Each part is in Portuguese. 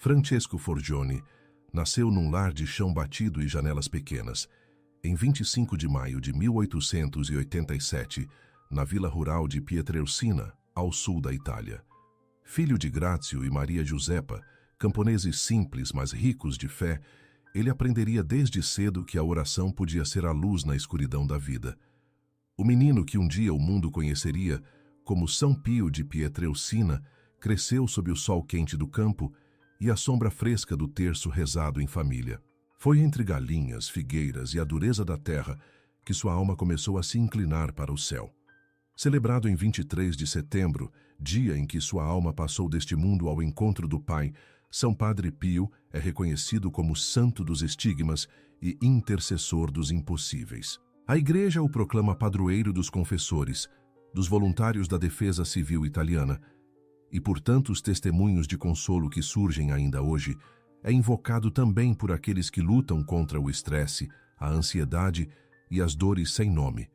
Francesco Forgione nasceu num lar de chão batido e janelas pequenas, em 25 de maio de 1887, na vila rural de Pietrelcina, ao sul da Itália. Filho de Grazio e Maria Giuseppa, camponeses simples, mas ricos de fé, ele aprenderia desde cedo que a oração podia ser a luz na escuridão da vida. O menino que um dia o mundo conheceria como São Pio de Pietrelcina cresceu sob o sol quente do campo e a sombra fresca do terço rezado em família. Foi entre galinhas, figueiras e a dureza da terra que sua alma começou a se inclinar para o céu. Celebrado em 23 de setembro, dia em que sua alma passou deste mundo ao encontro do Pai, São Padre Pio é reconhecido como santo dos estigmas e intercessor dos impossíveis. A Igreja o proclama padroeiro dos confessores, dos voluntários da defesa civil italiana, e por tantos testemunhos de consolo que surgem ainda hoje, é invocado também por aqueles que lutam contra o estresse, a ansiedade e as dores sem nome.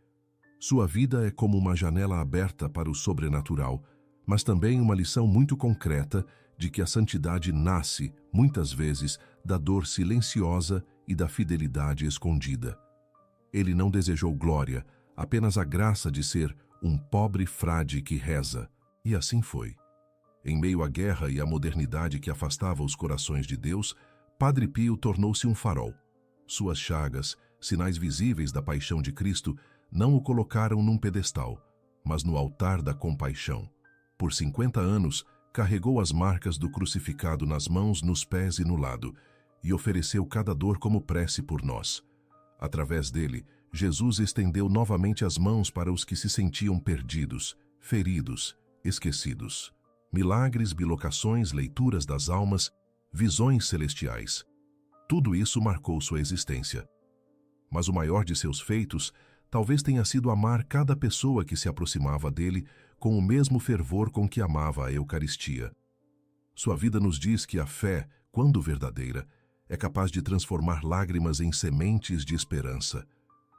Sua vida é como uma janela aberta para o sobrenatural, mas também uma lição muito concreta de que a santidade nasce, muitas vezes, da dor silenciosa e da fidelidade escondida. Ele não desejou glória, apenas a graça de ser um pobre frade que reza, e assim foi. Em meio à guerra e à modernidade que afastava os corações de Deus, Padre Pio tornou-se um farol. Suas chagas, sinais visíveis da paixão de Cristo, não o colocaram num pedestal, mas no altar da compaixão. Por 50 anos, carregou as marcas do crucificado nas mãos, nos pés e no lado, e ofereceu cada dor como prece por nós. Através dele, Jesus estendeu novamente as mãos para os que se sentiam perdidos, feridos, esquecidos. Milagres, bilocações, leituras das almas, visões celestiais. Tudo isso marcou sua existência. Mas o maior de seus feitos talvez tenha sido amar cada pessoa que se aproximava dele com o mesmo fervor com que amava a Eucaristia. Sua vida nos diz que a fé, quando verdadeira, é capaz de transformar lágrimas em sementes de esperança.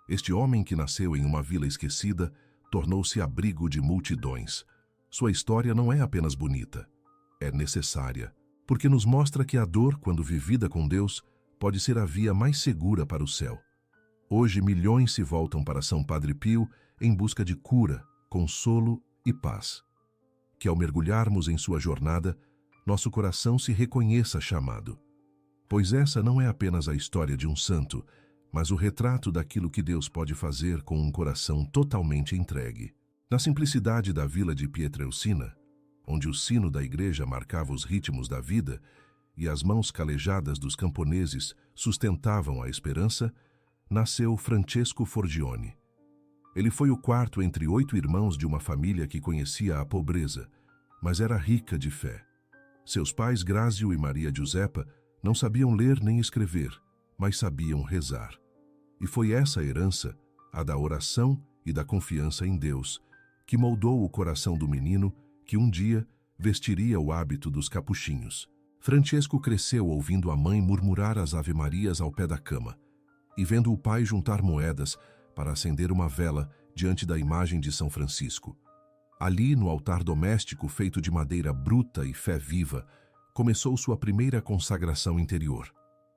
Este homem que nasceu em uma vila esquecida tornou-se abrigo de multidões. Sua história não é apenas bonita, é necessária, porque nos mostra que a dor, quando vivida com Deus, pode ser a via mais segura para o céu. Hoje, milhões se voltam para São Padre Pio em busca de cura, consolo e paz. Que ao mergulharmos em sua jornada, nosso coração se reconheça chamado. Pois essa não é apenas a história de um santo, mas o retrato daquilo que Deus pode fazer com um coração totalmente entregue. Na simplicidade da vila de Pietrelcina, onde o sino da igreja marcava os ritmos da vida e as mãos calejadas dos camponeses sustentavam a esperança, nasceu Francesco Forgione. Ele foi o quarto entre 8 irmãos de uma família que conhecia a pobreza, mas era rica de fé. Seus pais, Grazio e Maria Giuseppa, não sabiam ler nem escrever, mas sabiam rezar. E foi essa herança, a da oração e da confiança em Deus, que moldou o coração do menino que um dia vestiria o hábito dos capuchinhos. Francesco cresceu ouvindo a mãe murmurar as ave-marias ao pé da cama e vendo o pai juntar moedas para acender uma vela diante da imagem de São Francisco. Ali, no altar doméstico feito de madeira bruta e fé viva, começou sua primeira consagração interior.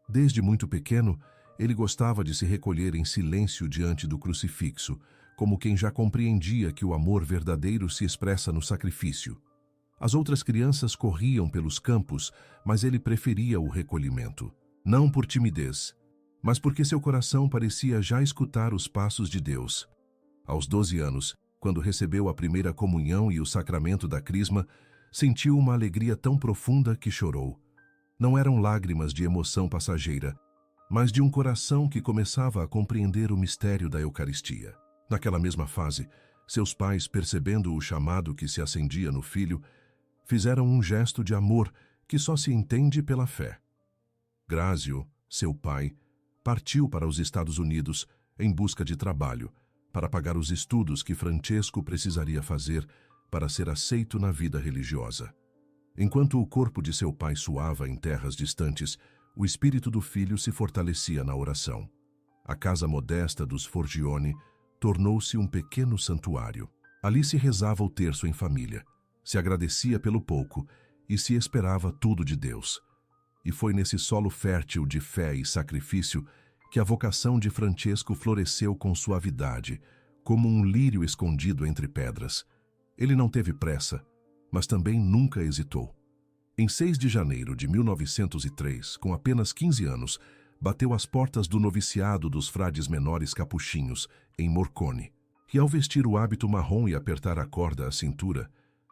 Desde muito pequeno, ele gostava de se recolher em silêncio diante do crucifixo, como quem já compreendia que o amor verdadeiro se expressa no sacrifício. As outras crianças corriam pelos campos, mas ele preferia o recolhimento. Não por timidez, mas porque seu coração parecia já escutar os passos de Deus. Aos 12 anos, quando recebeu a primeira comunhão e o sacramento da crisma, sentiu uma alegria tão profunda que chorou. Não eram lágrimas de emoção passageira, mas de um coração que começava a compreender o mistério da Eucaristia. Naquela mesma fase, seus pais, percebendo o chamado que se acendia no filho, fizeram um gesto de amor que só se entende pela fé. Grazio, seu pai, partiu para os Estados Unidos em busca de trabalho, para pagar os estudos que Francesco precisaria fazer para ser aceito na vida religiosa. Enquanto o corpo de seu pai suava em terras distantes, o espírito do filho se fortalecia na oração. A casa modesta dos Forgione tornou-se um pequeno santuário. Ali se rezava o terço em família, se agradecia pelo pouco e se esperava tudo de Deus. E foi nesse solo fértil de fé e sacrifício que a vocação de Francesco floresceu com suavidade, como um lírio escondido entre pedras. Ele não teve pressa, mas também nunca hesitou. Em 6 de janeiro de 1903, com apenas 15 anos, bateu às portas do noviciado dos frades menores capuchinhos, em Morcone. E ao vestir o hábito marrom e apertar a corda à cintura,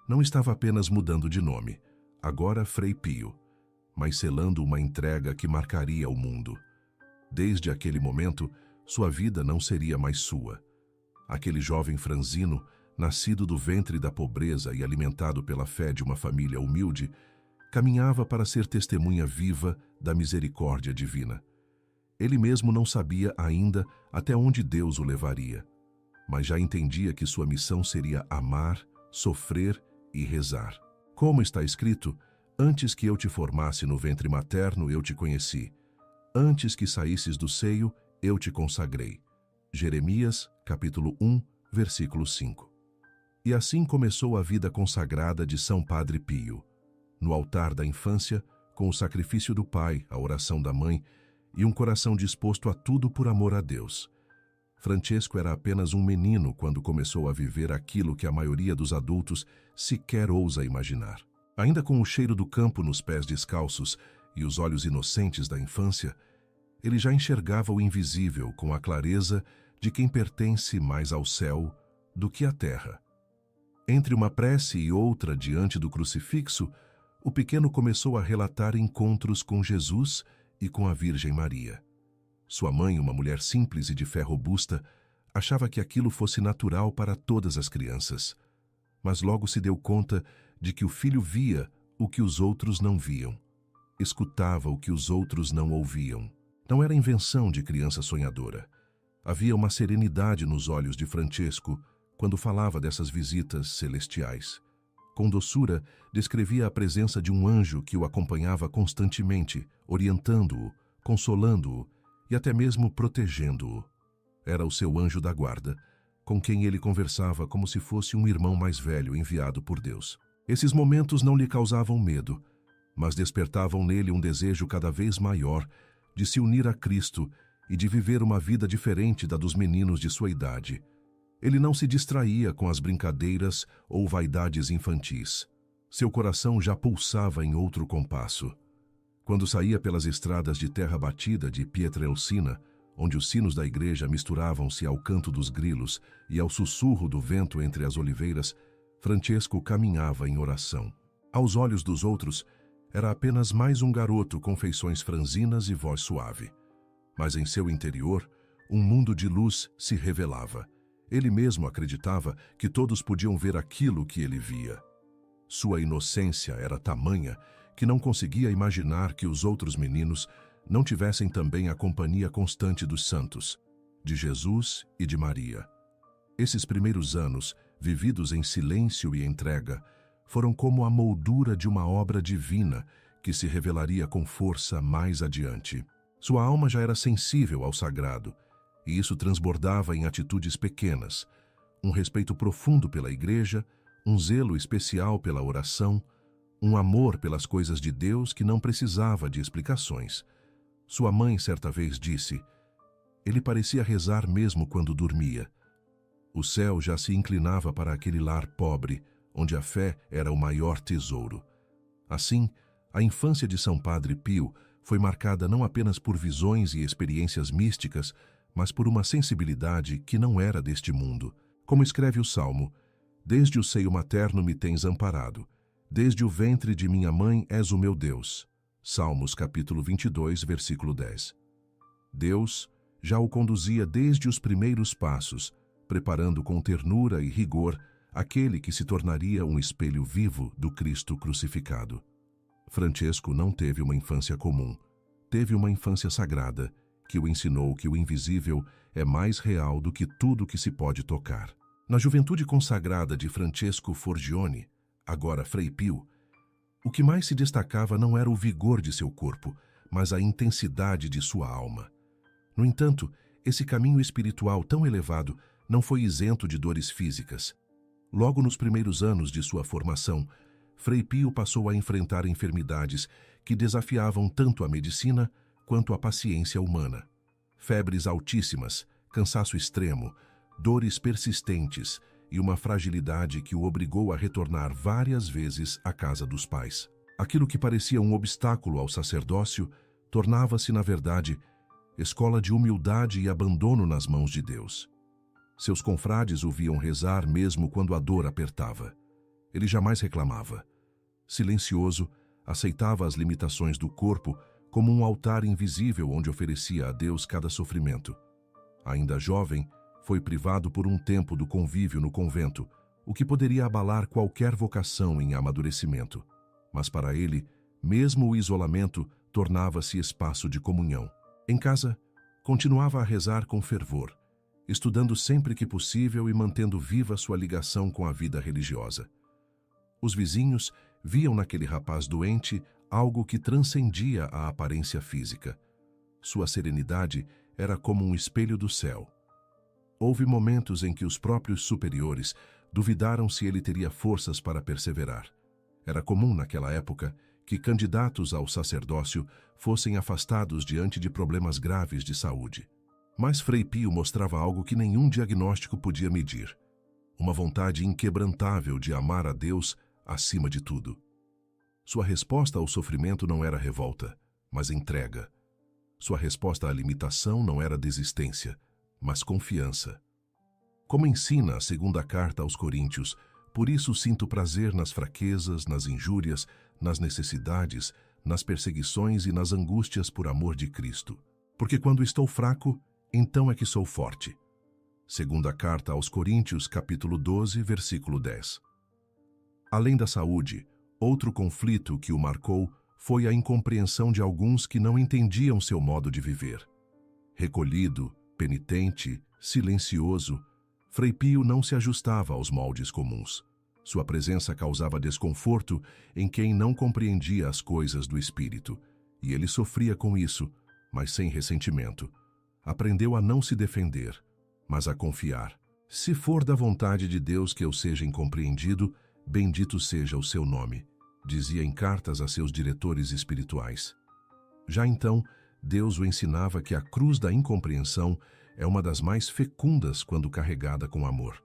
não estava apenas mudando de nome, agora Frei Pio, mas selando uma entrega que marcaria o mundo. Desde aquele momento, sua vida não seria mais sua. Aquele jovem franzino, nascido do ventre da pobreza e alimentado pela fé de uma família humilde, caminhava para ser testemunha viva da misericórdia divina. Ele mesmo não sabia ainda até onde Deus o levaria, mas já entendia que sua missão seria amar, sofrer e rezar. Como está escrito, antes que eu te formasse no ventre materno, eu te conheci. Antes que saísses do seio, eu te consagrei. Jeremias, capítulo 1, versículo 5. E assim começou a vida consagrada de São Padre Pio. No altar da infância, com o sacrifício do pai, a oração da mãe e um coração disposto a tudo por amor a Deus. Francesco era apenas um menino quando começou a viver aquilo que a maioria dos adultos sequer ousa imaginar. Ainda com o cheiro do campo nos pés descalços e os olhos inocentes da infância, ele já enxergava o invisível com a clareza de quem pertence mais ao céu do que à terra. Entre uma prece e outra diante do crucifixo, o pequeno começou a relatar encontros com Jesus e com a Virgem Maria. Sua mãe, uma mulher simples e de fé robusta, achava que aquilo fosse natural para todas as crianças. Mas logo se deu conta de que o filho via o que os outros não viam, escutava o que os outros não ouviam. Não era invenção de criança sonhadora. Havia uma serenidade nos olhos de Francesco quando falava dessas visitas celestiais. Com doçura, descrevia a presença de um anjo que o acompanhava constantemente, orientando-o, consolando-o e até mesmo protegendo-o. Era o seu anjo da guarda, com quem ele conversava como se fosse um irmão mais velho enviado por Deus. Esses momentos não lhe causavam medo, mas despertavam nele um desejo cada vez maior de se unir a Cristo e de viver uma vida diferente da dos meninos de sua idade. Ele não se distraía com as brincadeiras ou vaidades infantis. Seu coração já pulsava em outro compasso. Quando saía pelas estradas de terra batida de Pietrelcina, onde os sinos da igreja misturavam-se ao canto dos grilos e ao sussurro do vento entre as oliveiras, Francesco caminhava em oração. Aos olhos dos outros, era apenas mais um garoto com feições franzinas e voz suave. Mas em seu interior, um mundo de luz se revelava. Ele mesmo acreditava que todos podiam ver aquilo que ele via. Sua inocência era tamanha que não conseguia imaginar que os outros meninos não tivessem também a companhia constante dos santos, de Jesus e de Maria. Esses primeiros anos, vividos em silêncio e entrega, foram como a moldura de uma obra divina que se revelaria com força mais adiante. Sua alma já era sensível ao sagrado, e isso transbordava em atitudes pequenas, um respeito profundo pela igreja, um zelo especial pela oração, um amor pelas coisas de Deus que não precisava de explicações. Sua mãe certa vez disse: ele parecia rezar mesmo quando dormia. O céu já se inclinava para aquele lar pobre, onde a fé era o maior tesouro. Assim, a infância de São Padre Pio foi marcada não apenas por visões e experiências místicas, mas por uma sensibilidade que não era deste mundo. Como escreve o Salmo: desde o seio materno me tens amparado, desde o ventre de minha mãe és o meu Deus. Salmos capítulo 22, versículo 10. Deus já o conduzia desde os primeiros passos, preparando com ternura e rigor aquele que se tornaria um espelho vivo do Cristo crucificado. Francesco não teve uma infância comum, teve uma infância sagrada, que o ensinou que o invisível é mais real do que tudo que se pode tocar. Na juventude consagrada de Francesco Forgione, agora Frei Pio, o que mais se destacava não era o vigor de seu corpo, mas a intensidade de sua alma. No entanto, esse caminho espiritual tão elevado não foi isento de dores físicas. Logo nos primeiros anos de sua formação, Frei Pio passou a enfrentar enfermidades que desafiavam tanto a medicina quanto a paciência humana. Febres altíssimas, cansaço extremo, dores persistentes e uma fragilidade que o obrigou a retornar várias vezes à casa dos pais. Aquilo que parecia um obstáculo ao sacerdócio tornava-se, na verdade, escola de humildade e abandono nas mãos de Deus. Seus confrades o viam rezar mesmo quando a dor apertava. Ele jamais reclamava. Silencioso, aceitava as limitações do corpo como um altar invisível onde oferecia a Deus cada sofrimento. Ainda jovem, foi privado por um tempo do convívio no convento, o que poderia abalar qualquer vocação em amadurecimento. Mas para ele, mesmo o isolamento tornava-se espaço de comunhão. Em casa, continuava a rezar com fervor, estudando sempre que possível e mantendo viva sua ligação com a vida religiosa. Os vizinhos viam naquele rapaz doente algo que transcendia a aparência física. Sua serenidade era como um espelho do céu. Houve momentos em que os próprios superiores duvidaram se ele teria forças para perseverar. Era comum naquela época que candidatos ao sacerdócio fossem afastados diante de problemas graves de saúde. Mas Frei Pio mostrava algo que nenhum diagnóstico podia medir: uma vontade inquebrantável de amar a Deus acima de tudo. Sua resposta ao sofrimento não era revolta, mas entrega. Sua resposta à limitação não era desistência, mas confiança. Como ensina a segunda carta aos Coríntios, por isso sinto prazer nas fraquezas, nas injúrias, nas necessidades, nas perseguições e nas angústias por amor de Cristo. Porque quando estou fraco, então é que sou forte. Segunda carta aos Coríntios, capítulo 12, versículo 10. Além da saúde, outro conflito que o marcou foi a incompreensão de alguns que não entendiam seu modo de viver. Recolhido, penitente, silencioso, Frei Pio não se ajustava aos moldes comuns. Sua presença causava desconforto em quem não compreendia as coisas do espírito, e ele sofria com isso, mas sem ressentimento. Aprendeu a não se defender, mas a confiar. Se for da vontade de Deus que eu seja incompreendido, bendito seja o seu nome, dizia em cartas a seus diretores espirituais. Já então, Deus o ensinava que a cruz da incompreensão é uma das mais fecundas quando carregada com amor.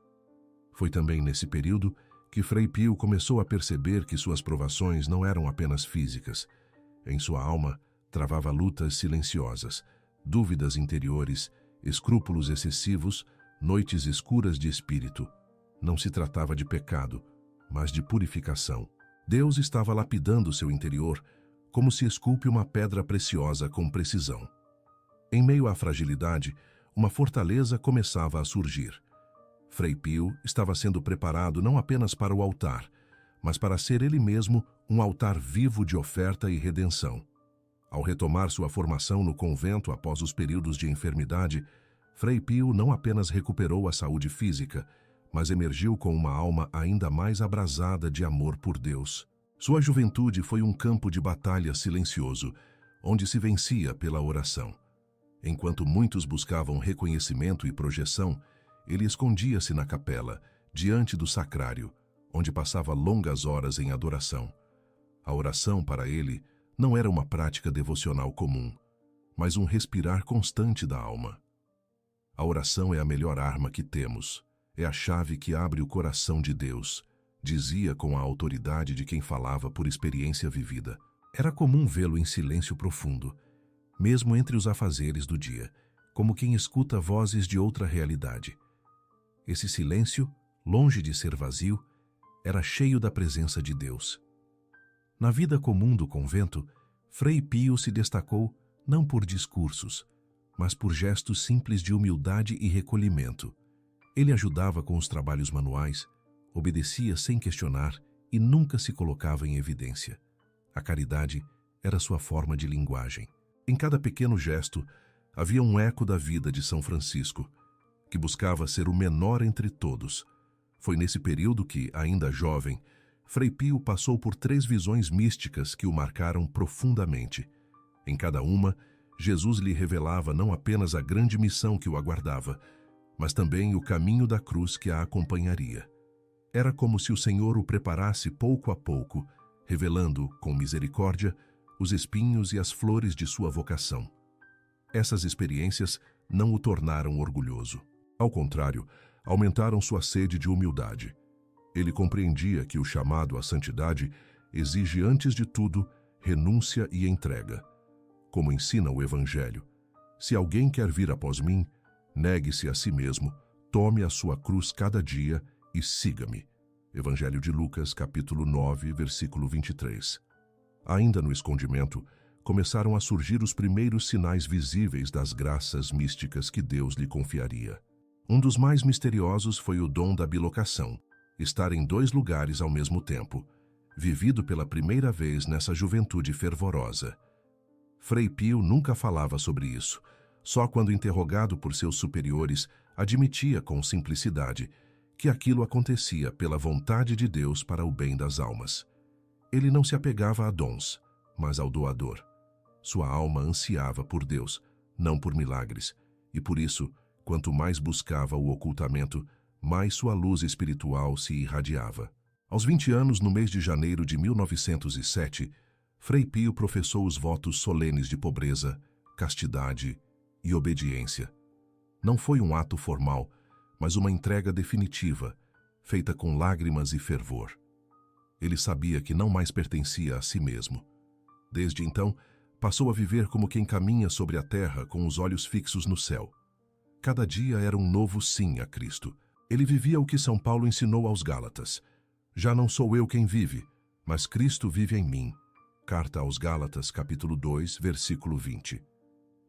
Foi também nesse período que Frei Pio começou a perceber que suas provações não eram apenas físicas. Em sua alma, travava lutas silenciosas, dúvidas interiores, escrúpulos excessivos, noites escuras de espírito. Não se tratava de pecado, mas de purificação. Deus estava lapidando seu interior, como se esculpe uma pedra preciosa com precisão. Em meio à fragilidade, uma fortaleza começava a surgir. Frei Pio estava sendo preparado não apenas para o altar, mas para ser ele mesmo um altar vivo de oferta e redenção. Ao retomar sua formação no convento após os períodos de enfermidade, Frei Pio não apenas recuperou a saúde física, mas emergiu com uma alma ainda mais abrasada de amor por Deus. Sua juventude foi um campo de batalha silencioso, onde se vencia pela oração. Enquanto muitos buscavam reconhecimento e projeção, ele escondia-se na capela, diante do sacrário, onde passava longas horas em adoração. A oração, para ele, não era uma prática devocional comum, mas um respirar constante da alma. A oração é a melhor arma que temos, é a chave que abre o coração de Deus, dizia com a autoridade de quem falava por experiência vivida. Era comum vê-lo em silêncio profundo, mesmo entre os afazeres do dia, como quem escuta vozes de outra realidade. Esse silêncio, longe de ser vazio, era cheio da presença de Deus. Na vida comum do convento, Frei Pio se destacou não por discursos, mas por gestos simples de humildade e recolhimento. Ele ajudava com os trabalhos manuais, obedecia sem questionar e nunca se colocava em evidência. A caridade era sua forma de linguagem. Em cada pequeno gesto, havia um eco da vida de São Francisco, que buscava ser o menor entre todos. Foi nesse período que, ainda jovem, Frei Pio passou por 3 visões místicas que o marcaram profundamente. Em cada uma, Jesus lhe revelava não apenas a grande missão que o aguardava, mas também o caminho da cruz que a acompanharia. Era como se o Senhor o preparasse pouco a pouco, revelando, com misericórdia, os espinhos e as flores de sua vocação. Essas experiências não o tornaram orgulhoso. Ao contrário, aumentaram sua sede de humildade. Ele compreendia que o chamado à santidade exige, antes de tudo, renúncia e entrega. Como ensina o Evangelho, se alguém quer vir após mim, negue-se a si mesmo, tome a sua cruz cada dia e siga-me. Evangelho de Lucas, capítulo 9, versículo 23. Ainda no escondimento, começaram a surgir os primeiros sinais visíveis das graças místicas que Deus lhe confiaria. Um dos mais misteriosos foi o dom da bilocação, estar em 2 lugares ao mesmo tempo, vivido pela primeira vez nessa juventude fervorosa. Frei Pio nunca falava sobre isso, só quando interrogado por seus superiores, admitia com simplicidade que aquilo acontecia pela vontade de Deus para o bem das almas. Ele não se apegava a dons, mas ao doador. Sua alma ansiava por Deus, não por milagres, e por isso, quanto mais buscava o ocultamento, mais sua luz espiritual se irradiava. Aos 20 anos, no mês de janeiro de 1907, Frei Pio professou os votos solenes de pobreza, castidade e obediência. Não foi um ato formal, mas uma entrega definitiva, feita com lágrimas e fervor. Ele sabia que não mais pertencia a si mesmo. Desde então, passou a viver como quem caminha sobre a terra com os olhos fixos no céu. Cada dia era um novo sim a Cristo. Ele vivia o que São Paulo ensinou aos Gálatas. Já não sou eu quem vive, mas Cristo vive em mim. Carta aos Gálatas, capítulo 2, versículo 20.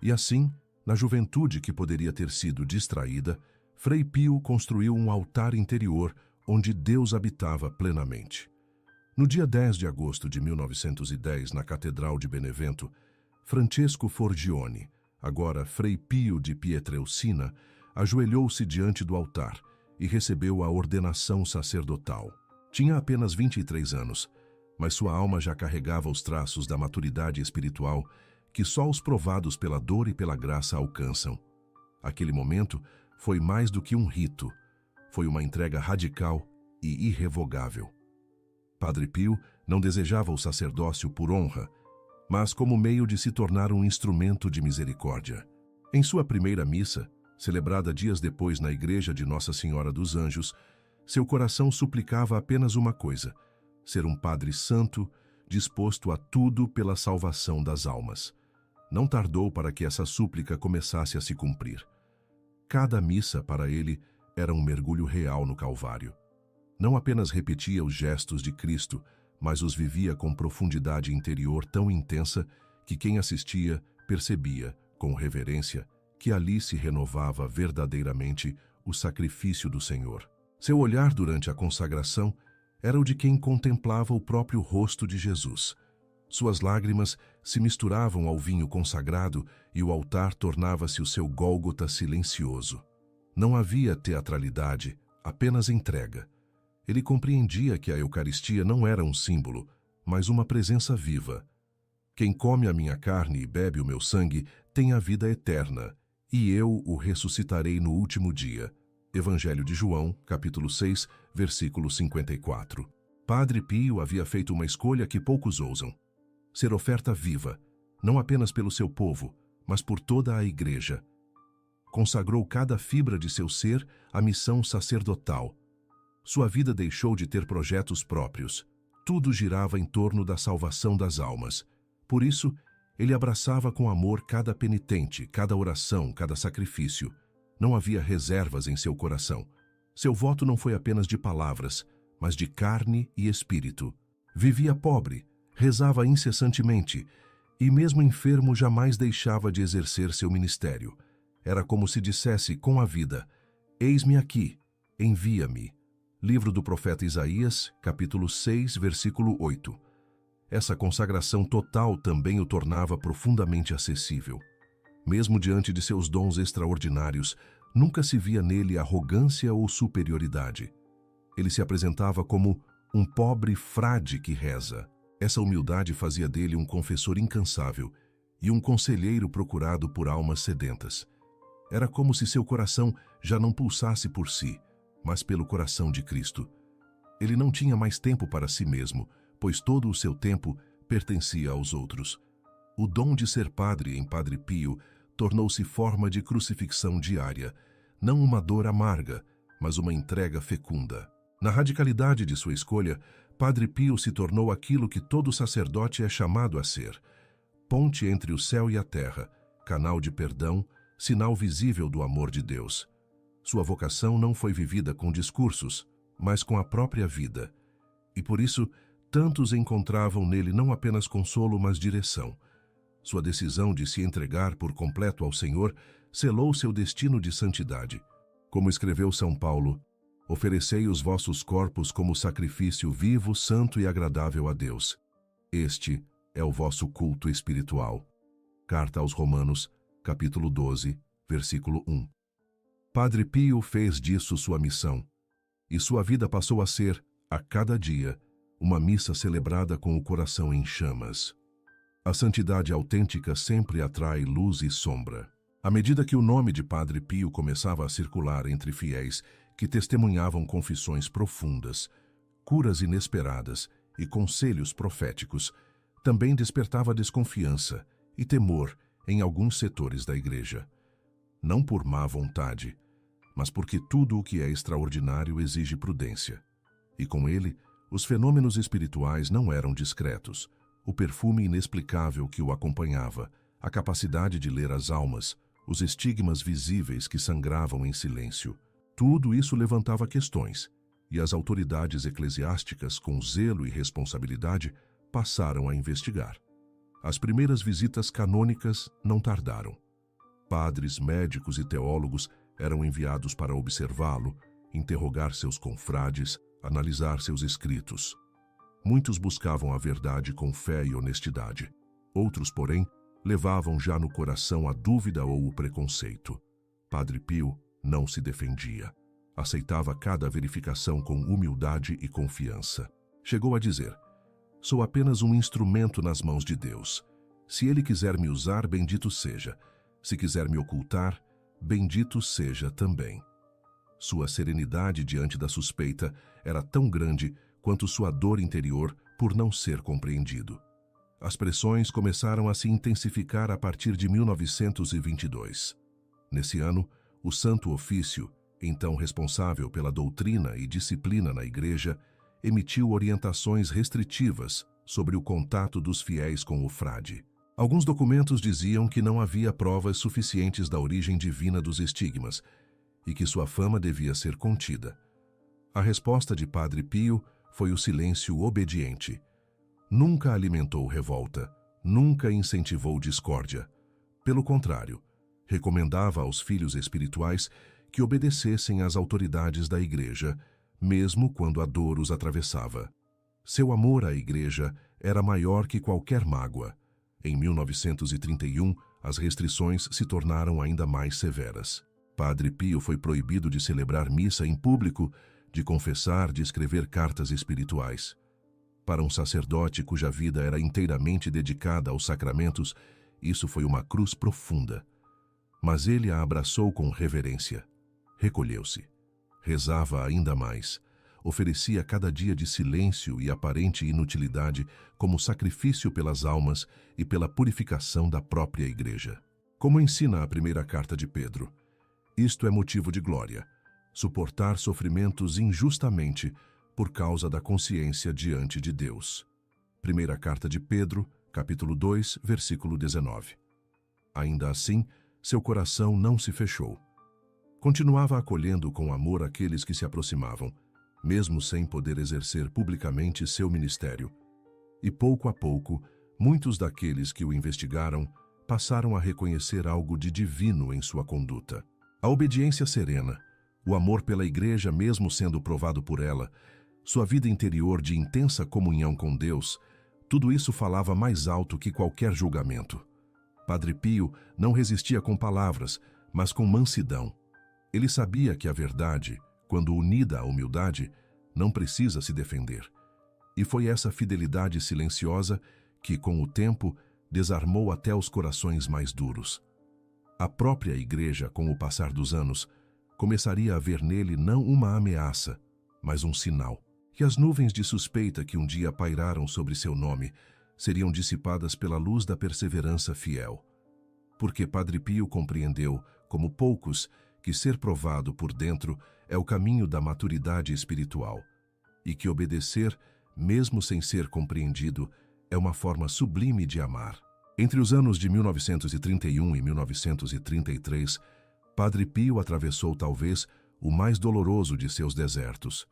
E assim, na juventude que poderia ter sido distraída, Frei Pio construiu um altar interior onde Deus habitava plenamente. No dia 10 de agosto de 1910, na Catedral de Benevento, Francesco Forgione, agora Frei Pio de Pietrelcina, ajoelhou-se diante do altar e recebeu a ordenação sacerdotal. Tinha apenas 23 anos, mas sua alma já carregava os traços da maturidade espiritual que só os provados pela dor e pela graça alcançam. Aquele momento foi mais do que um rito, foi uma entrega radical e irrevogável. Padre Pio não desejava o sacerdócio por honra, mas como meio de se tornar um instrumento de misericórdia. Em sua primeira missa, celebrada dias depois na igreja de Nossa Senhora dos Anjos, seu coração suplicava apenas uma coisa: ser um padre santo, disposto a tudo pela salvação das almas. Não tardou para que essa súplica começasse a se cumprir. Cada missa para ele era um mergulho real no Calvário. Não apenas repetia os gestos de Cristo, mas os vivia com profundidade interior tão intensa que quem assistia percebia, com reverência, que ali se renovava verdadeiramente o sacrifício do Senhor. Seu olhar durante a consagração era o de quem contemplava o próprio rosto de Jesus. Suas lágrimas se misturavam ao vinho consagrado e o altar tornava-se o seu Gólgota silencioso. Não havia teatralidade, apenas entrega. Ele compreendia que a Eucaristia não era um símbolo, mas uma presença viva. Quem come a minha carne e bebe o meu sangue tem a vida eterna, e eu o ressuscitarei no último dia. Evangelho de João, capítulo 6, versículo 54. Padre Pio havia feito uma escolha que poucos ousam: ser oferta viva, não apenas pelo seu povo, mas por toda a Igreja. Consagrou cada fibra de seu ser à missão sacerdotal. Sua vida deixou de ter projetos próprios. Tudo girava em torno da salvação das almas. Por isso, ele abraçava com amor cada penitente, cada oração, cada sacrifício. Não havia reservas em seu coração. Seu voto não foi apenas de palavras, mas de carne e espírito. Vivia pobre, rezava incessantemente, e mesmo enfermo jamais deixava de exercer seu ministério. Era como se dissesse com a vida: eis-me aqui, envia-me. Livro do profeta Isaías, capítulo 6, versículo 8. Essa consagração total também o tornava profundamente acessível. Mesmo diante de seus dons extraordinários, nunca se via nele arrogância ou superioridade. Ele se apresentava como um pobre frade que reza. Essa humildade fazia dele um confessor incansável e um conselheiro procurado por almas sedentas. Era como se seu coração já não pulsasse por si, mas pelo coração de Cristo. Ele não tinha mais tempo para si mesmo, pois todo o seu tempo pertencia aos outros. O dom de ser padre em Padre Pio tornou-se forma de crucifixão diária, não uma dor amarga, mas uma entrega fecunda. Na radicalidade de sua escolha, Padre Pio se tornou aquilo que todo sacerdote é chamado a ser: ponte entre o céu e a terra, canal de perdão, sinal visível do amor de Deus. Sua vocação não foi vivida com discursos, mas com a própria vida. E por isso, tantos encontravam nele não apenas consolo, mas direção. Sua decisão de se entregar por completo ao Senhor selou seu destino de santidade. Como escreveu São Paulo: oferecei os vossos corpos como sacrifício vivo, santo e agradável a Deus. Este é o vosso culto espiritual. Carta aos Romanos, capítulo 12, versículo 1. Padre Pio fez disso sua missão, e sua vida passou a ser, a cada dia, uma missa celebrada com o coração em chamas. A santidade autêntica sempre atrai luz e sombra. À medida que o nome de Padre Pio começava a circular entre fiéis que testemunhavam confissões profundas, curas inesperadas e conselhos proféticos, também despertava desconfiança e temor em alguns setores da Igreja. Não por má vontade, mas porque tudo o que é extraordinário exige prudência. E com ele, os fenômenos espirituais não eram discretos. O perfume inexplicável que o acompanhava, a capacidade de ler as almas, os estigmas visíveis que sangravam em silêncio. Tudo isso levantava questões, e as autoridades eclesiásticas, com zelo e responsabilidade, passaram a investigar. As primeiras visitas canônicas não tardaram. Padres, médicos e teólogos eram enviados para observá-lo, interrogar seus confrades, analisar seus escritos. Muitos buscavam a verdade com fé e honestidade. Outros, porém, levavam já no coração a dúvida ou o preconceito. Padre Pio não se defendia. Aceitava cada verificação com humildade e confiança. Chegou a dizer: sou apenas um instrumento nas mãos de Deus. Se Ele quiser me usar, bendito seja. Se quiser me ocultar, bendito seja também. Sua serenidade diante da suspeita era tão grande quanto sua dor interior por não ser compreendido. As pressões começaram a se intensificar a partir de 1922. Nesse ano, o Santo Ofício, então responsável pela doutrina e disciplina na Igreja, emitiu orientações restritivas sobre o contato dos fiéis com o frade. Alguns documentos diziam que não havia provas suficientes da origem divina dos estigmas e que sua fama devia ser contida. A resposta de Padre Pio foi o silêncio obediente. Nunca alimentou revolta, nunca incentivou discórdia. Pelo contrário, recomendava aos filhos espirituais que obedecessem às autoridades da Igreja, mesmo quando a dor os atravessava. Seu amor à Igreja era maior que qualquer mágoa. Em 1931, as restrições se tornaram ainda mais severas. Padre Pio foi proibido de celebrar missa em público, de confessar, de escrever cartas espirituais. Para um sacerdote cuja vida era inteiramente dedicada aos sacramentos, isso foi uma cruz profunda. Mas ele a abraçou com reverência. Recolheu-se. Rezava ainda mais. Oferecia cada dia de silêncio e aparente inutilidade como sacrifício pelas almas e pela purificação da própria Igreja. Como ensina a primeira carta de Pedro, isto é motivo de glória: suportar sofrimentos injustamente por causa da consciência diante de Deus. Primeira carta de Pedro, capítulo 2, versículo 19. Ainda assim, seu coração não se fechou. Continuava acolhendo com amor aqueles que se aproximavam, mesmo sem poder exercer publicamente seu ministério. E pouco a pouco, muitos daqueles que o investigaram passaram a reconhecer algo de divino em sua conduta. A obediência serena, o amor pela Igreja mesmo sendo provado por ela, sua vida interior de intensa comunhão com Deus, tudo isso falava mais alto que qualquer julgamento. Padre Pio não resistia com palavras, mas com mansidão. Ele sabia que a verdade, quando unida à humildade, não precisa se defender. E foi essa fidelidade silenciosa que, com o tempo, desarmou até os corações mais duros. A própria Igreja, com o passar dos anos, começaria a ver nele não uma ameaça, mas um sinal. e as nuvens de suspeita que um dia pairaram sobre seu nome seriam dissipadas pela luz da perseverança fiel. Porque Padre Pio compreendeu, como poucos, que ser provado por dentro é o caminho da maturidade espiritual, e que obedecer, mesmo sem ser compreendido, é uma forma sublime de amar. Entre os anos de 1931 e 1933, Padre Pio atravessou talvez o mais doloroso de seus desertos.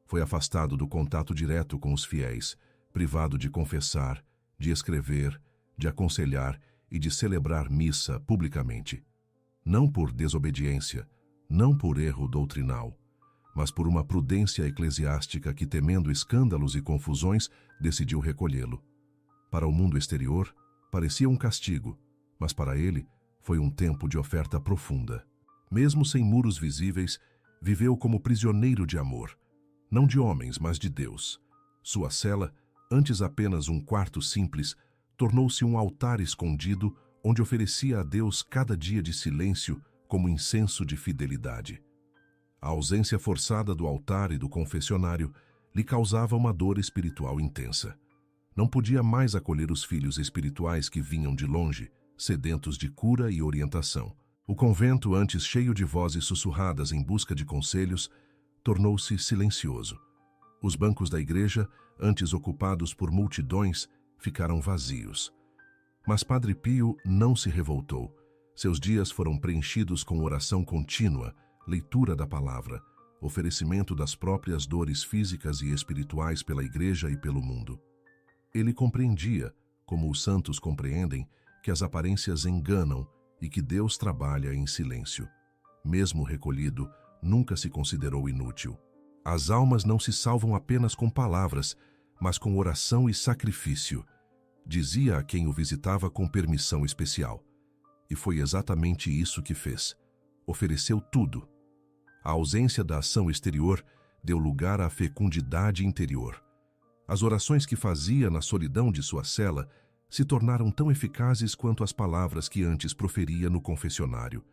Foi afastado do contato direto com os fiéis, privado de confessar, de escrever, de aconselhar e de celebrar missa publicamente. Não por desobediência, não por erro doutrinal, mas por uma prudência eclesiástica que, temendo escândalos e confusões, decidiu recolhê-lo. Para o mundo exterior, parecia um castigo, mas para ele foi um tempo de oferta profunda. Mesmo sem muros visíveis, viveu como prisioneiro de amor, não de homens, mas de Deus. Sua cela, antes apenas um quarto simples, tornou-se um altar escondido onde oferecia a Deus cada dia de silêncio como incenso de fidelidade. A ausência forçada do altar e do confessionário lhe causava uma dor espiritual intensa. Não podia mais acolher os filhos espirituais que vinham de longe, sedentos de cura e orientação. O convento, antes cheio de vozes sussurradas em busca de conselhos, tornou-se silencioso. Os bancos da igreja, antes ocupados por multidões, ficaram vazios. Mas Padre Pio não se revoltou. Seus dias foram preenchidos com oração contínua, leitura da palavra, oferecimento das próprias dores físicas e espirituais pela igreja e pelo mundo. Ele compreendia, como os santos compreendem, que as aparências enganam e que Deus trabalha em silêncio. Mesmo recolhido, nunca se considerou inútil. As almas não se salvam apenas com palavras, mas com oração e sacrifício, dizia a quem o visitava com permissão especial. E foi exatamente isso que fez. Ofereceu tudo. A ausência da ação exterior deu lugar à fecundidade interior. As orações que fazia na solidão de sua cela se tornaram tão eficazes quanto as palavras que antes proferia no confessionário,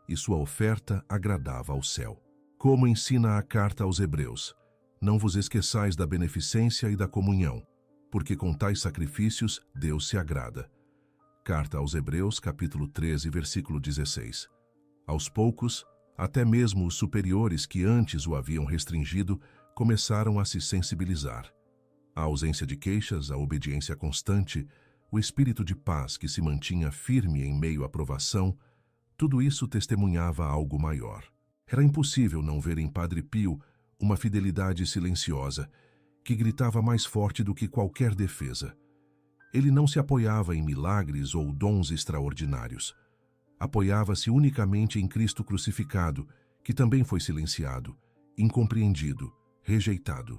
e sua oferta agradava ao céu. Como ensina a carta aos Hebreus: não vos esqueçais da beneficência e da comunhão, porque com tais sacrifícios Deus se agrada. Carta aos Hebreus, capítulo 13, versículo 16. Aos poucos, até mesmo os superiores que antes o haviam restringido começaram a se sensibilizar. A ausência de queixas, a obediência constante, o espírito de paz que se mantinha firme em meio à provação, tudo isso testemunhava algo maior. Era impossível não ver em Padre Pio uma fidelidade silenciosa, que gritava mais forte do que qualquer defesa. Ele não se apoiava em milagres ou dons extraordinários. Apoiava-se unicamente em Cristo crucificado, que também foi silenciado, incompreendido, rejeitado.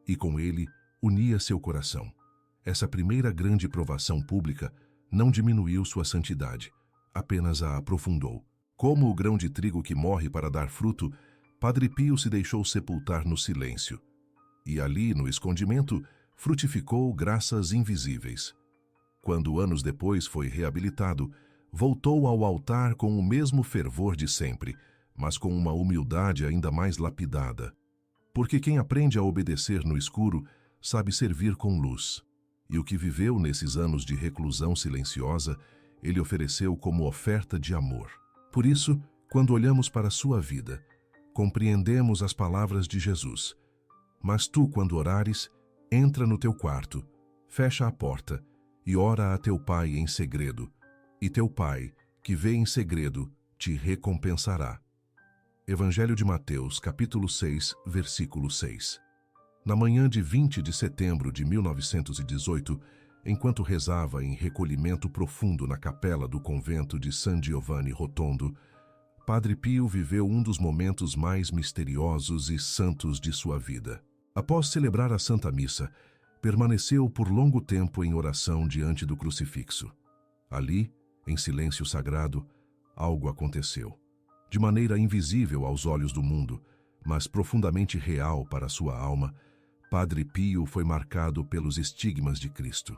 E com ele unia seu coração. Essa primeira grande provação pública não diminuiu sua santidade, apenas a aprofundou. Como o grão de trigo que morre para dar fruto, Padre Pio se deixou sepultar no silêncio. E ali, no escondimento, frutificou graças invisíveis. Quando anos depois foi reabilitado, voltou ao altar com o mesmo fervor de sempre, mas com uma humildade ainda mais lapidada. Porque quem aprende a obedecer no escuro sabe servir com luz. E o que viveu nesses anos de reclusão silenciosa, ele ofereceu como oferta de amor. Por isso, quando olhamos para a sua vida, compreendemos as palavras de Jesus: mas tu, quando orares, entra no teu quarto, fecha a porta e ora a teu Pai em segredo, e teu Pai, que vê em segredo, te recompensará. Evangelho de Mateus, capítulo 6, versículo 6. Na manhã de 20 de setembro de 1918, enquanto rezava em recolhimento profundo na capela do convento de San Giovanni Rotondo, Padre Pio viveu um dos momentos mais misteriosos e santos de sua vida. Após celebrar a Santa Missa, permaneceu por longo tempo em oração diante do crucifixo. Ali, em silêncio sagrado, algo aconteceu. De maneira invisível aos olhos do mundo, mas profundamente real para sua alma, Padre Pio foi marcado pelos estigmas de Cristo.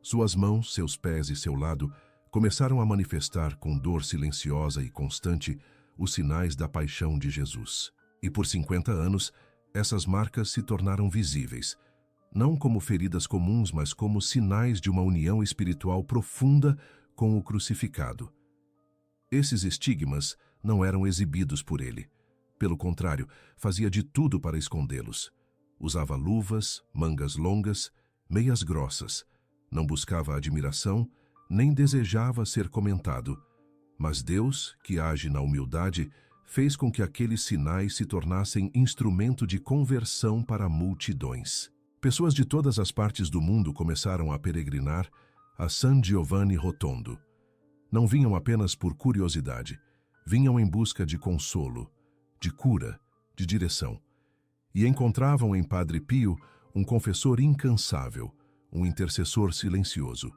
Suas mãos, seus pés e seu lado começaram a manifestar com dor silenciosa e constante os sinais da paixão de Jesus. E por 50 anos, Essas marcas se tornaram visíveis, não como feridas comuns, mas como sinais de uma união espiritual profunda com o crucificado. Esses estigmas não eram exibidos por ele. Pelo contrário, fazia de tudo para escondê-los. Usava luvas, mangas longas, meias grossas. Não buscava admiração, nem desejava ser comentado. Mas Deus, que age na humildade, fez com que aqueles sinais se tornassem instrumento de conversão para multidões. Pessoas de todas as partes do mundo começaram a peregrinar a San Giovanni Rotondo. Não vinham apenas por curiosidade, vinham em busca de consolo, de cura, de direção. E encontravam em Padre Pio um confessor incansável, um intercessor silencioso,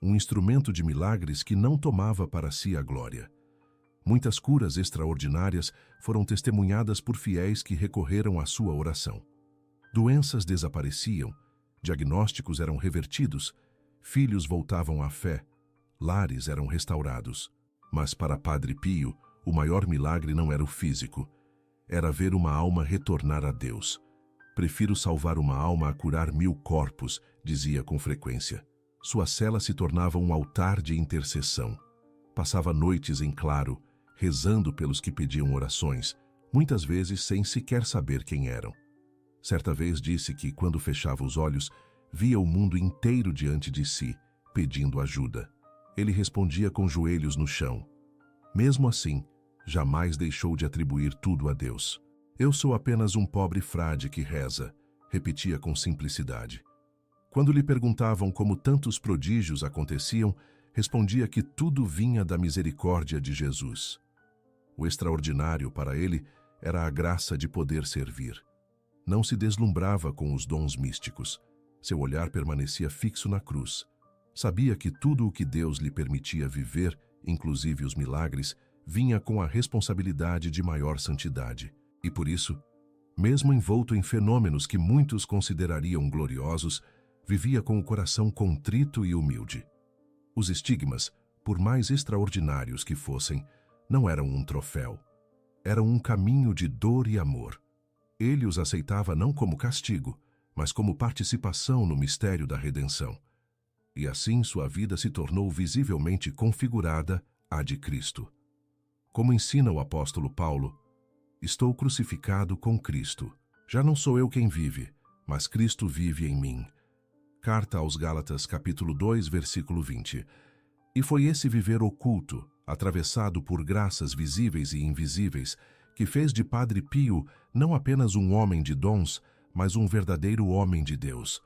um instrumento de milagres que não tomava para si a glória. Muitas curas extraordinárias foram testemunhadas por fiéis que recorreram à sua oração. Doenças desapareciam, diagnósticos eram revertidos, filhos voltavam à fé, lares eram restaurados. Mas para Padre Pio, o maior milagre não era o físico, era ver uma alma retornar a Deus. Prefiro salvar uma alma a curar 1000 corpos, dizia com frequência. Sua cela se tornava um altar de intercessão. Passava noites em claro, rezando pelos que pediam orações, muitas vezes sem sequer saber quem eram. Certa vez disse que, quando fechava os olhos, via o mundo inteiro diante de si, pedindo ajuda. Ele respondia com joelhos no chão. Mesmo assim, jamais deixou de atribuir tudo a Deus. Eu sou apenas um pobre frade que reza, repetia com simplicidade. Quando lhe perguntavam como tantos prodígios aconteciam, respondia que tudo vinha da misericórdia de Jesus. O extraordinário para ele era a graça de poder servir. Não se deslumbrava com os dons místicos. Seu olhar permanecia fixo na cruz. Sabia que tudo o que Deus lhe permitia viver, inclusive os milagres, vinha com a responsabilidade de maior santidade. E por isso, mesmo envolto em fenômenos que muitos considerariam gloriosos, vivia com o coração contrito e humilde. Os estigmas, por mais extraordinários que fossem, não eram um troféu. Eram um caminho de dor e amor. Ele os aceitava não como castigo, mas como participação no mistério da redenção. E assim sua vida se tornou visivelmente configurada à de Cristo. Como ensina o apóstolo Paulo, estou crucificado com Cristo. Já não sou eu quem vive, mas Cristo vive em mim. Carta aos Gálatas, capítulo 2, versículo 20. E foi esse viver oculto, atravessado por graças visíveis e invisíveis, que fez de Padre Pio não apenas um homem de dons, mas um verdadeiro homem de Deus.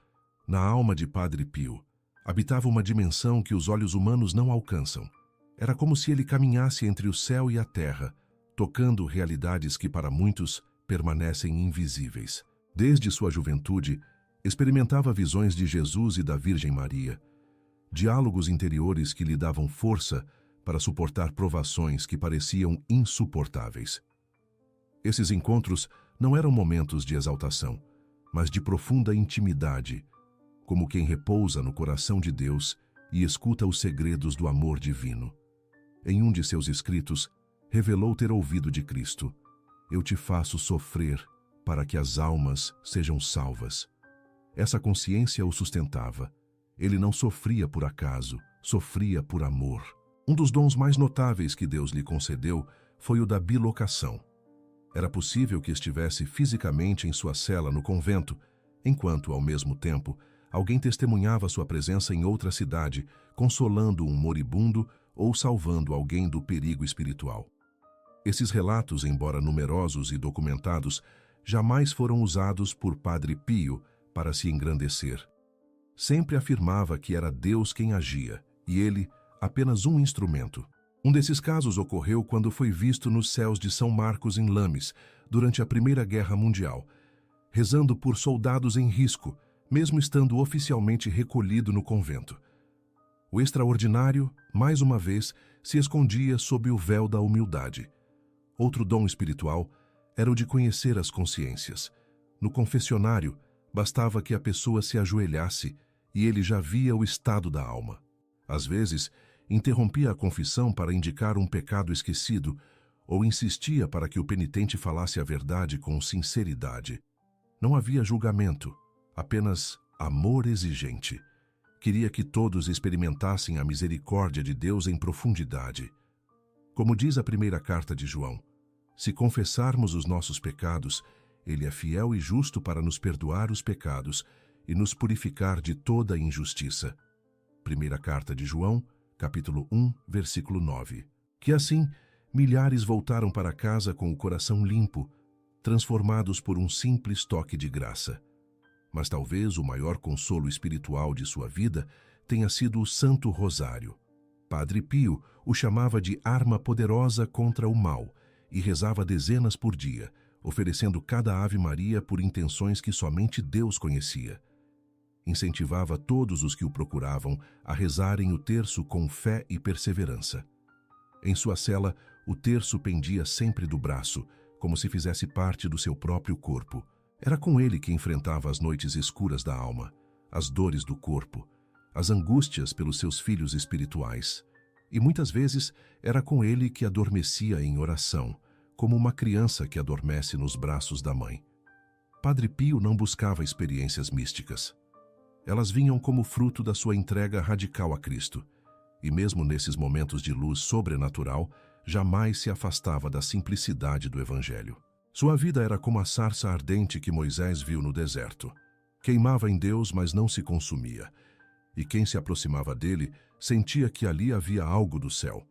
Na alma de Padre Pio habitava uma dimensão que os olhos humanos não alcançam. Era como se ele caminhasse entre o céu e a terra, tocando realidades que para muitos permanecem invisíveis. Desde sua juventude, experimentava visões de Jesus e da Virgem Maria, diálogos interiores que lhe davam força para suportar provações que pareciam insuportáveis. Esses encontros não eram momentos de exaltação, mas de profunda intimidade, como quem repousa no coração de Deus e escuta os segredos do amor divino. Em um de seus escritos, revelou ter ouvido de Cristo: eu te faço sofrer para que as almas sejam salvas. Essa consciência o sustentava. Ele não sofria por acaso, sofria por amor. Um dos dons mais notáveis que Deus lhe concedeu foi o da bilocação. Era possível que estivesse fisicamente em sua cela no convento, enquanto, ao mesmo tempo, alguém testemunhava sua presença em outra cidade, consolando um moribundo ou salvando alguém do perigo espiritual. Esses relatos, embora numerosos e documentados, jamais foram usados por Padre Pio para se engrandecer. Sempre afirmava que era Deus quem agia, e ele apenas um instrumento. Um desses casos ocorreu quando foi visto nos céus de São Marcos em Lames, durante a Primeira Guerra Mundial, rezando por soldados em risco, mesmo estando oficialmente recolhido no convento. O extraordinário, mais uma vez, se escondia sob o véu da humildade. Outro dom espiritual era o de conhecer as consciências. No confessionário, bastava que a pessoa se ajoelhasse e ele já via o estado da alma. Às vezes, interrompia a confissão para indicar um pecado esquecido ou insistia para que o penitente falasse a verdade com sinceridade. Não havia julgamento, apenas amor exigente. Queria que todos experimentassem a misericórdia de Deus em profundidade. Como diz a primeira carta de João, se confessarmos os nossos pecados, Ele é fiel e justo para nos perdoar os pecados e nos purificar de toda injustiça. Primeira carta de João, capítulo 1, versículo 9. Que assim, milhares voltaram para casa com o coração limpo, transformados por um simples toque de graça. Mas talvez o maior consolo espiritual de sua vida tenha sido o Santo Rosário. Padre Pio o chamava de arma poderosa contra o mal e rezava dezenas por dia, oferecendo cada Ave Maria por intenções que somente Deus conhecia. Incentivava todos os que o procuravam a rezarem o terço com fé e perseverança. Em sua cela, o terço pendia sempre do braço, como se fizesse parte do seu próprio corpo. Era com ele que enfrentava as noites escuras da alma, as dores do corpo, as angústias pelos seus filhos espirituais. E muitas vezes era com ele que adormecia em oração, como uma criança que adormece nos braços da mãe. Padre Pio não buscava experiências místicas. Elas vinham como fruto da sua entrega radical a Cristo, e mesmo nesses momentos de luz sobrenatural, jamais se afastava da simplicidade do Evangelho. Sua vida era como a sarça ardente que Moisés viu no deserto. Queimava em Deus, mas não se consumia. E quem se aproximava dele sentia que ali havia algo do céu,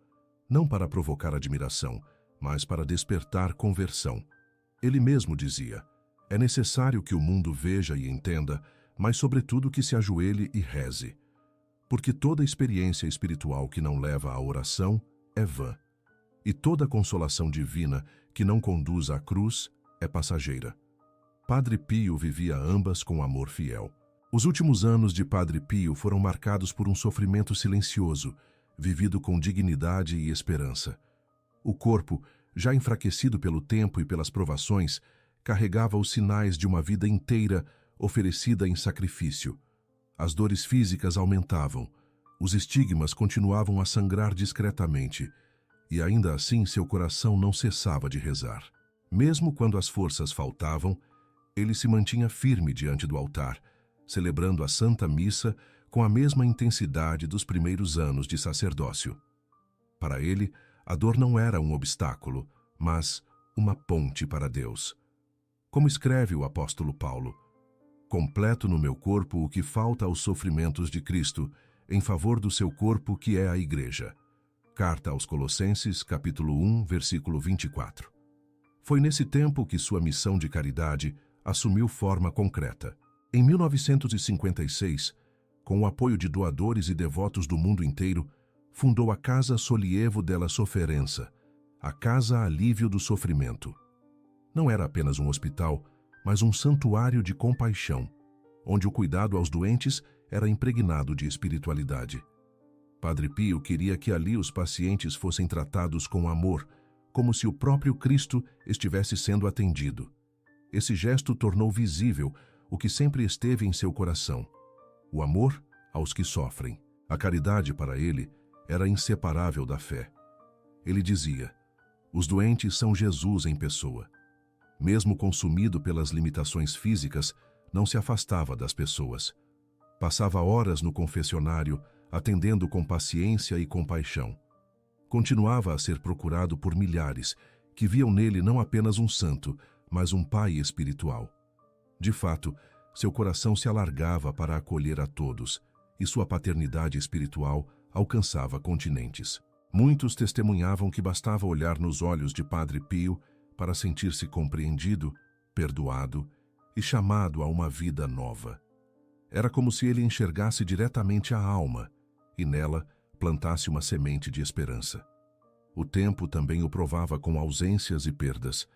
não para provocar admiração, mas para despertar conversão. Ele mesmo dizia: é necessário que o mundo veja e entenda, mas sobretudo que se ajoelhe e reze. Porque toda experiência espiritual que não leva à oração é vã. E toda consolação divina que não conduz à cruz é passageira. Padre Pio vivia ambas com amor fiel. Os últimos anos de Padre Pio foram marcados por um sofrimento silencioso, vivido com dignidade e esperança. O corpo, já enfraquecido pelo tempo e pelas provações, carregava os sinais de uma vida inteira oferecida em sacrifício. As dores físicas aumentavam, os estigmas continuavam a sangrar discretamente, e ainda assim seu coração não cessava de rezar. Mesmo quando as forças faltavam, ele se mantinha firme diante do altar, celebrando a Santa Missa com a mesma intensidade dos primeiros anos de sacerdócio. Para ele, a dor não era um obstáculo, mas uma ponte para Deus. Como escreve o apóstolo Paulo: completo no meu corpo o que falta aos sofrimentos de Cristo, em favor do seu corpo que é a Igreja. Carta aos Colossenses, capítulo 1, versículo 24. Foi nesse tempo que sua missão de caridade assumiu forma concreta. Em 1956, com o apoio de doadores e devotos do mundo inteiro, fundou a Casa Sollievo della Sofferenza, a Casa Alívio do Sofrimento. Não era apenas um hospital, mas um santuário de compaixão, onde o cuidado aos doentes era impregnado de espiritualidade. Padre Pio queria que ali os pacientes fossem tratados com amor, como se o próprio Cristo estivesse sendo atendido. Esse gesto tornou visível o que sempre esteve em seu coração: o amor aos que sofrem. A caridade para ele era inseparável da fé. Ele dizia: os doentes são Jesus em pessoa. Mesmo consumido pelas limitações físicas, não se afastava das pessoas. Passava horas no confessionário, atendendo com paciência e compaixão. Continuava a ser procurado por milhares, que viam nele não apenas um santo, mas um pai espiritual. De fato, seu coração se alargava para acolher a todos, e sua paternidade espiritual alcançava continentes. Muitos testemunhavam que bastava olhar nos olhos de Padre Pio para sentir-se compreendido, perdoado e chamado a uma vida nova. Era como se ele enxergasse diretamente a alma e nela plantasse uma semente de esperança. O tempo também o provava com ausências e perdas.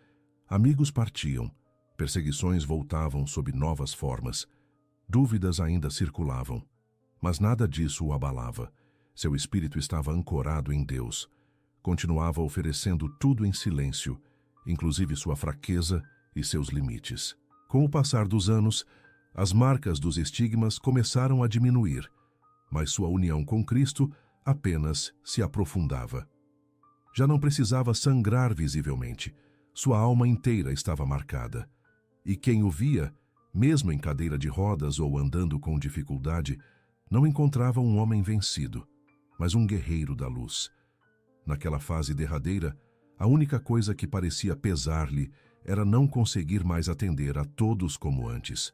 Amigos partiam, perseguições voltavam sob novas formas, dúvidas ainda circulavam, mas nada disso o abalava. Seu espírito estava ancorado em Deus. Continuava oferecendo tudo em silêncio, inclusive sua fraqueza e seus limites. Com o passar dos anos, as marcas dos estigmas começaram a diminuir, mas sua união com Cristo apenas se aprofundava. Já não precisava sangrar visivelmente, sua alma inteira estava marcada, e quem o via Mesmo em cadeira de rodas ou andando com dificuldade, não encontrava um homem vencido, mas um guerreiro da luz. Naquela fase derradeira, a única coisa que parecia pesar-lhe era não conseguir mais atender a todos como antes.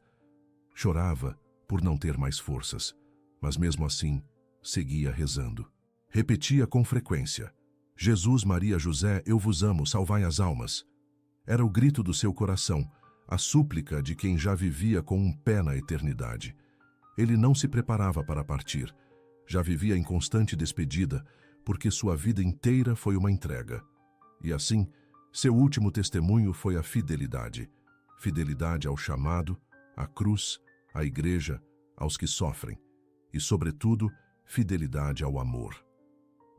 Chorava por não ter mais forças, mas mesmo assim, seguia rezando. Repetia com frequência: Jesus, Maria, José, eu vos amo, salvai as almas. Era o grito do seu coração, a súplica de quem já vivia com um pé na eternidade. Ele não se preparava para partir, já vivia em constante despedida, porque sua vida inteira foi uma entrega. E assim, seu último testemunho foi a fidelidade. Fidelidade ao chamado, à cruz, à igreja, aos que sofrem. E, sobretudo, fidelidade ao amor.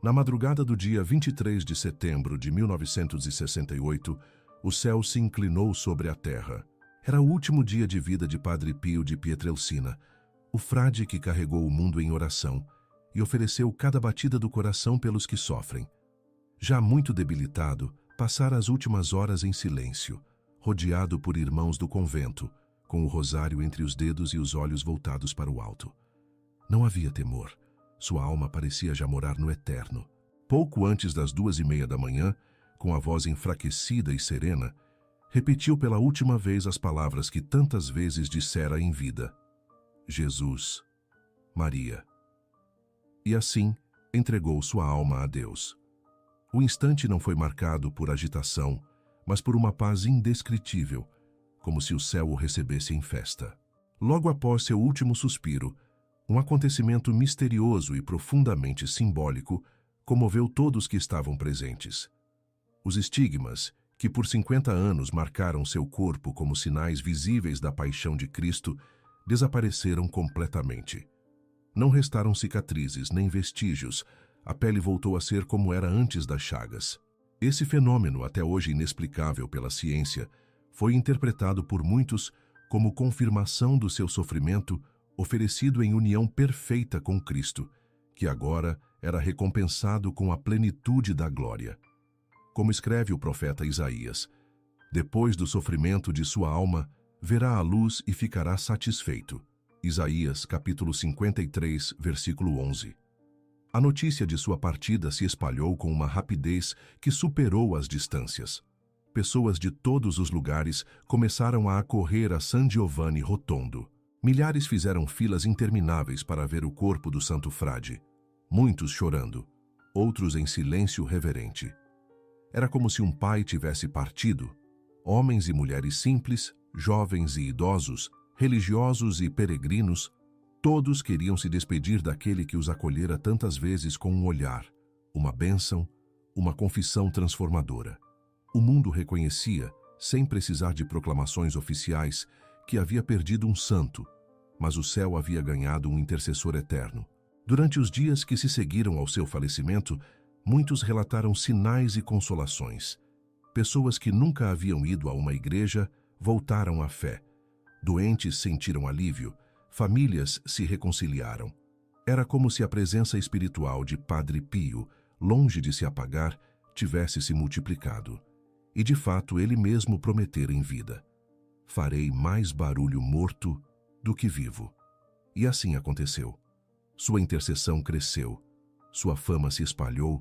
Na madrugada do dia 23 de setembro de 1968, o céu se inclinou sobre a terra. Era o último dia de vida de Padre Pio de Pietrelcina, o frade que carregou o mundo em oração e ofereceu cada batida do coração pelos que sofrem. Já muito debilitado, passara as últimas horas em silêncio, rodeado por irmãos do convento, com o rosário entre os dedos e os olhos voltados para o alto. Não havia temor. Sua alma parecia já morar no eterno. Pouco antes das 2:30 da manhã, com a voz enfraquecida e serena, repetiu pela última vez as palavras que tantas vezes dissera em vida: Jesus, Maria. E assim, entregou sua alma a Deus. O instante não foi marcado por agitação, mas por uma paz indescritível, como se o céu o recebesse em festa. Logo após seu último suspiro, um acontecimento misterioso e profundamente simbólico comoveu todos que estavam presentes. Os estigmas, que por 50 anos marcaram seu corpo como sinais visíveis da paixão de Cristo, desapareceram completamente. Não restaram cicatrizes nem vestígios, a pele voltou a ser como era antes das chagas. Esse fenômeno, até hoje inexplicável pela ciência, foi interpretado por muitos como confirmação do seu sofrimento oferecido em união perfeita com Cristo, que agora era recompensado com a plenitude da glória. Como escreve o profeta Isaías: depois do sofrimento de sua alma, verá a luz e ficará satisfeito. Isaías, capítulo 53, versículo 11. A notícia de sua partida se espalhou com uma rapidez que superou as distâncias. Pessoas de todos os lugares começaram a acorrer a San Giovanni Rotondo. Milhares fizeram filas intermináveis para ver o corpo do santo frade. Muitos chorando, outros em silêncio reverente. Era como se um pai tivesse partido. Homens e mulheres simples, jovens e idosos, religiosos e peregrinos, todos queriam se despedir daquele que os acolhera tantas vezes com um olhar, uma bênção, uma confissão transformadora. O mundo reconhecia, sem precisar de proclamações oficiais, que havia perdido um santo, mas o céu havia ganhado um intercessor eterno. Durante os dias que se seguiram ao seu falecimento, muitos relataram sinais e consolações. Pessoas que nunca haviam ido a uma igreja voltaram à fé. Doentes sentiram alívio, famílias se reconciliaram. Era como se a presença espiritual de Padre Pio, longe de se apagar, tivesse se multiplicado. E de fato ele mesmo prometera em vida: farei mais barulho morto do que vivo. E assim aconteceu. Sua intercessão cresceu, sua fama se espalhou,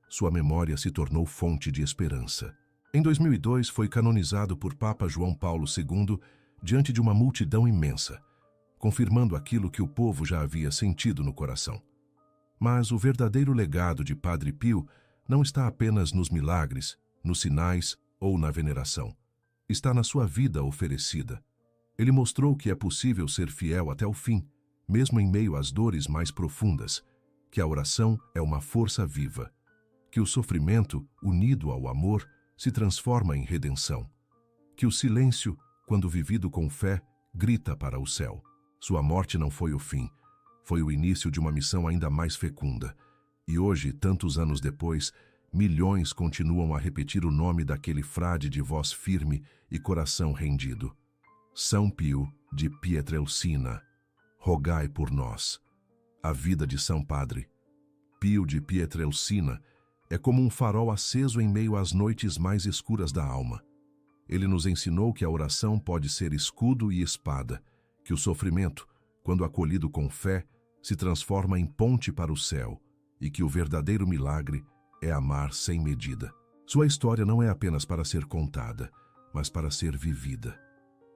sua memória se tornou fonte de esperança. Em 2002 foi canonizado por Papa João Paulo II diante de uma multidão imensa, confirmando aquilo que o povo já havia sentido no coração. Mas o verdadeiro legado de Padre Pio não está apenas nos milagres, nos sinais ou na veneração. Está na sua vida oferecida. Ele mostrou que é possível ser fiel até o fim, mesmo em meio às dores mais profundas, que a oração é uma força viva, que o sofrimento, unido ao amor, se transforma em redenção, que o silêncio, quando vivido com fé, grita para o céu. Sua morte não foi o fim, foi o início de uma missão ainda mais fecunda. E hoje, tantos anos depois, milhões continuam a repetir o nome daquele frade de voz firme e coração rendido. São Pio de Pietrelcina, rogai por nós. A vida de São Padre Pio de Pietrelcina é como um farol aceso em meio às noites mais escuras da alma. Ele nos ensinou que a oração pode ser escudo e espada, que o sofrimento, quando acolhido com fé, se transforma em ponte para o céu e que o verdadeiro milagre é amar sem medida. Sua história não é apenas para ser contada, mas para ser vivida.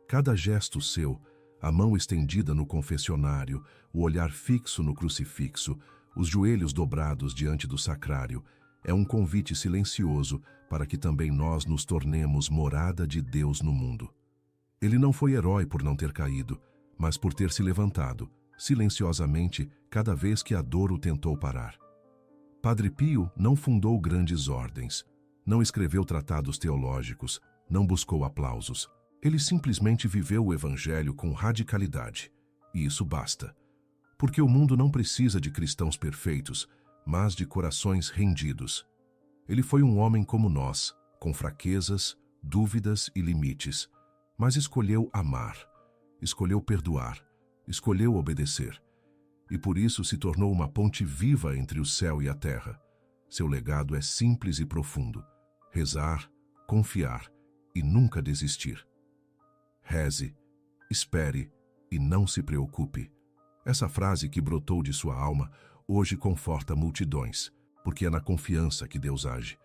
Cada gesto seu, a mão estendida no confessionário, o olhar fixo no crucifixo, os joelhos dobrados diante do sacrário, é um convite silencioso para que também nós nos tornemos morada de Deus no mundo. Ele não foi herói por não ter caído, mas por ter se levantado, silenciosamente, cada vez que a dor o tentou parar. Padre Pio não fundou grandes ordens, não escreveu tratados teológicos, não buscou aplausos. Ele simplesmente viveu o Evangelho com radicalidade. E isso basta. Porque o mundo não precisa de cristãos perfeitos, mas de corações rendidos. Ele foi um homem como nós, com fraquezas, dúvidas e limites, mas escolheu amar, escolheu perdoar, escolheu obedecer. E por isso se tornou uma ponte viva entre o céu e a terra. Seu legado é simples e profundo: rezar, confiar e nunca desistir. Reze, espere e não se preocupe. Essa frase que brotou de sua alma hoje conforta multidões, porque é na confiança que Deus age.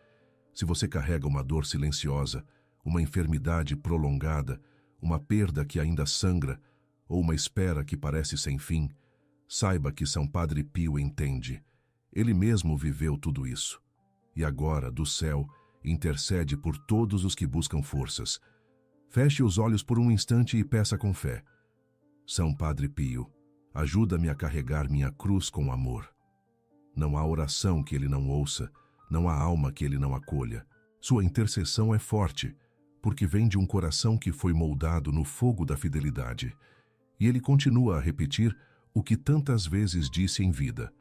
Se você carrega uma dor silenciosa, uma enfermidade prolongada, uma perda que ainda sangra, ou uma espera que parece sem fim, saiba que São Padre Pio entende. Ele mesmo viveu tudo isso. E agora, do céu, intercede por todos os que buscam forças. Feche os olhos por um instante e peça com fé: São Padre Pio, ajuda-me a carregar minha cruz com amor. Não há oração que ele não ouça, não há alma que ele não acolha. Sua intercessão é forte, porque vem de um coração que foi moldado no fogo da fidelidade. E ele continua a repetir o que tantas vezes disse em vida: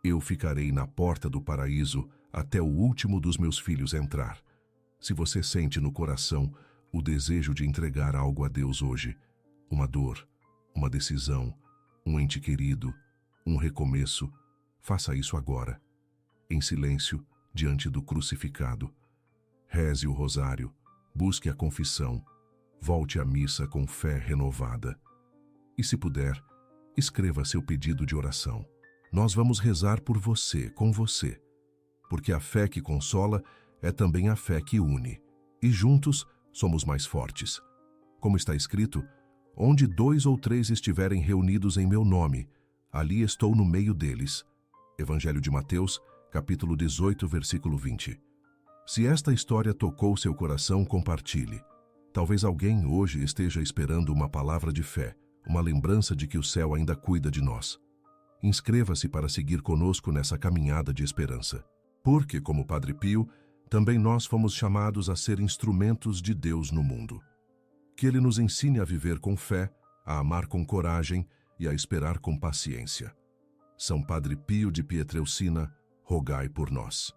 eu ficarei na porta do paraíso até o último dos meus filhos entrar. Se você sente no coração o desejo de entregar algo a Deus hoje, uma dor, uma decisão, um ente querido, um recomeço, faça isso agora, em silêncio, diante do crucificado. Reze o rosário, busque a confissão, volte à missa com fé renovada. E se puder, escreva seu pedido de oração. Nós vamos rezar por você, com você, porque a fé que consola é também a fé que une, e juntos somos mais fortes. Como está escrito: onde 2 ou 3 estiverem reunidos em meu nome, ali estou no meio deles. Evangelho de Mateus, capítulo 18, versículo 20. Se esta história tocou seu coração, compartilhe. Talvez alguém hoje esteja esperando uma palavra de fé, uma lembrança de que o céu ainda cuida de nós. Inscreva-se para seguir conosco nessa caminhada de esperança. Porque, como Padre Pio, também nós fomos chamados a ser instrumentos de Deus no mundo. Que Ele nos ensine a viver com fé, a amar com coragem e a esperar com paciência. São Padre Pio de Pietrelcina, rogai por nós.